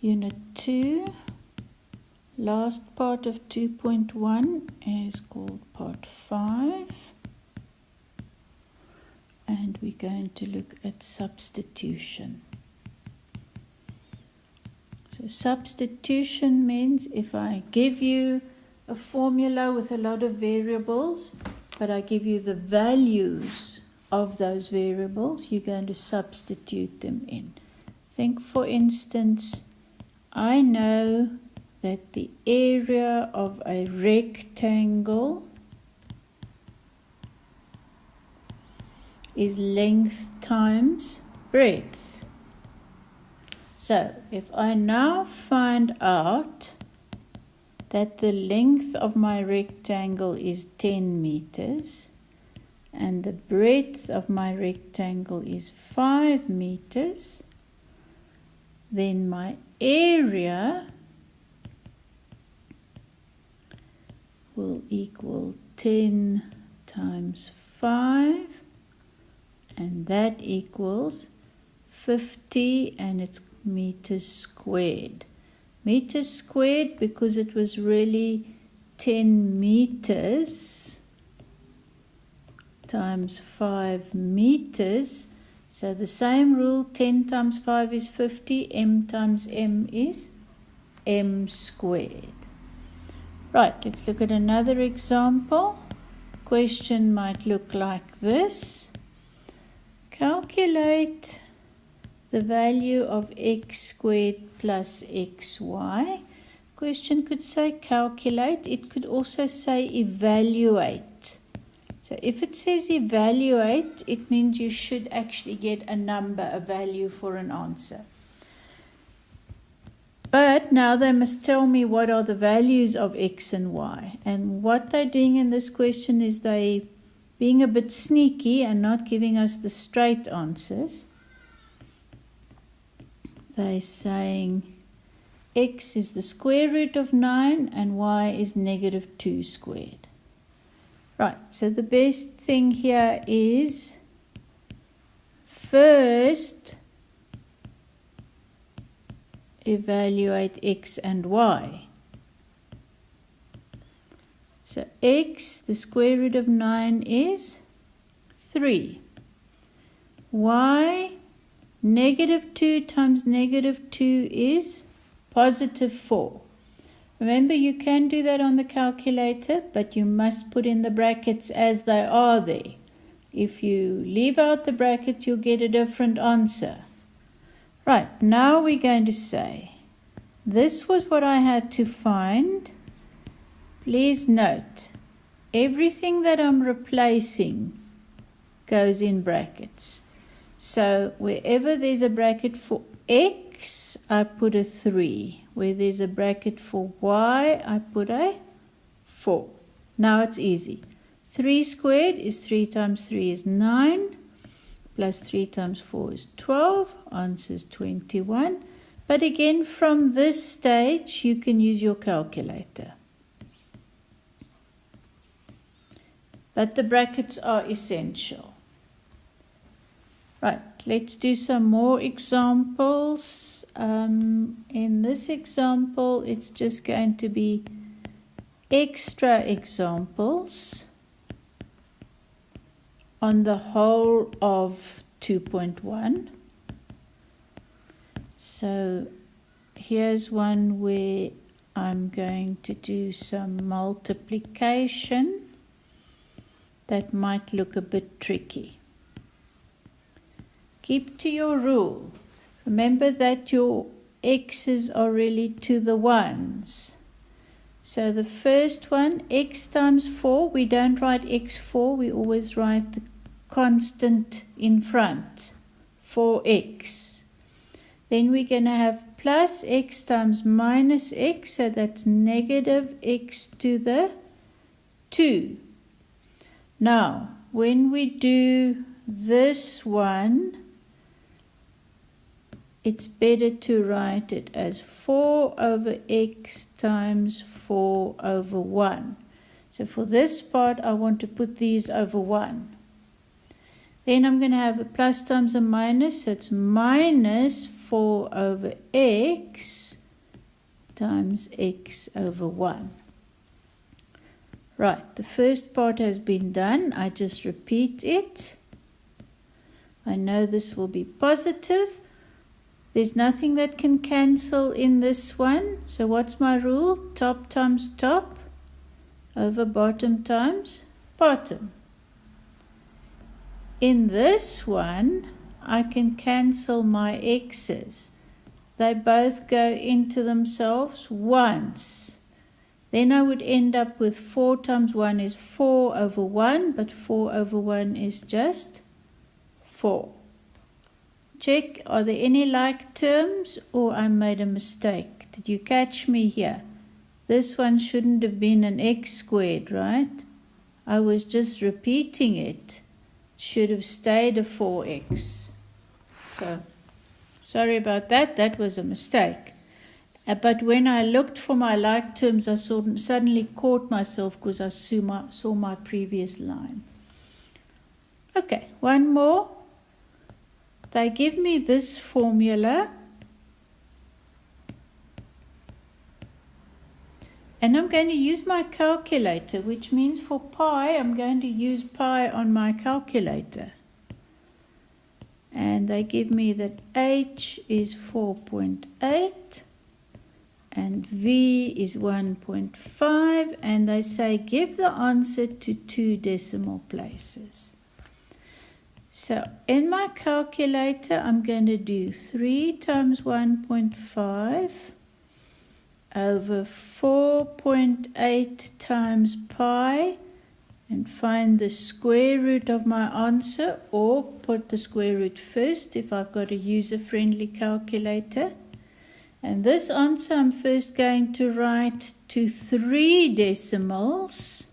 Unit 2, last part of 2.1 is called Part 5. And we're going to look at substitution. So substitution means if I give you a formula with a lot of variables, but I give you the values of those variables, you're going to substitute them in. Think, for instance, I know that the area of a rectangle is length times breadth. So if I now find out that the length of my rectangle is 10 meters and the breadth of my rectangle is 5 meters, then my area will equal 10 times 5, and that equals 50, and it's meters squared. Meters squared because it was really 10 meters times 5 meters. So the same rule, 10 times 5 is 50, m times m is m squared. Right, let's look at another example. Question might look like this. Calculate the value of x squared plus xy. Question could say calculate. It could also say evaluate. So if it says evaluate, it means you should actually get a number, a value for an answer. But now they must tell me what are the values of x and y. And what they're doing in this question is they being a bit sneaky and not giving us the straight answers. They're saying x is the square root of 9 and y is negative 2 squared. Right, so the best thing here is first evaluate x and y. So x, the square root of 9 is 3. Y, negative 2 times negative 2 is positive 4. Remember, you can do that on the calculator, but you must put in the brackets as they are there. If you leave out the brackets, you'll get a different answer. Right, now we're going to say, this was what I had to find. Please note, everything that I'm replacing goes in brackets. So wherever there's a bracket for x, I put a 3. Where there's a bracket for y, I put a 4. Now it's easy. 3 squared is 3 times 3 is 9. Plus 3 times 4 is 12. Answer is 21. But again, from this stage, you can use your calculator. But the brackets are essential. Right, let's do some more examples. In this example, it's just going to be extra examples on the whole of 2.1. So here's one where I'm going to do some multiplication that might look a bit tricky. Keep to your rule. Remember that your x's are really to the ones. So the first one, x times 4, we don't write x4, we always write the constant in front, 4x. Then we're going to have plus x times minus x, so that's negative x to the 2. Now, when we do this one, it's better to write it as 4 over x times 4 over 1. So for this part, I want to put these over 1. Then I'm going to have a plus times a minus, so it's minus 4 over x times x over 1. Right, the first part has been done. I just repeat it. I know this will be positive. There's nothing that can cancel in this one. So what's my rule? Top times top over bottom times bottom. In this one, I can cancel my x's. They both go into themselves once. Then I would end up with 4 times 1 is 4 over 1, but 4 over 1 is just 4. Check, are there any like terms or I made a mistake? Did you catch me here? This one shouldn't have been an x squared, right? I was just repeating it. Should have stayed a 4x. So, sorry about that. That was a mistake. But when I looked for my like terms, I suddenly caught myself because I saw my previous line. Okay, one more. They give me this formula. And I'm going to use my calculator, which means for pi, I'm going to use pi on my calculator. And they give me that h is 4.8 and v is 1.5, and they say give the answer to 2 decimal places. So in my calculator, I'm going to do 3 times 1.5 over 4.8 times pi, and find the square root of my answer, or put the square root first if I've got a user-friendly calculator. And this answer I'm first going to write to 3 decimals,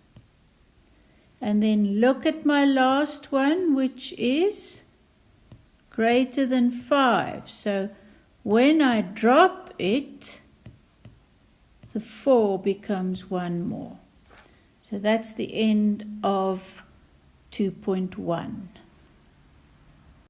and then look at my last one, which is greater than 5. So when I drop it, the 4 becomes 1 more. So that's the end of 2.1.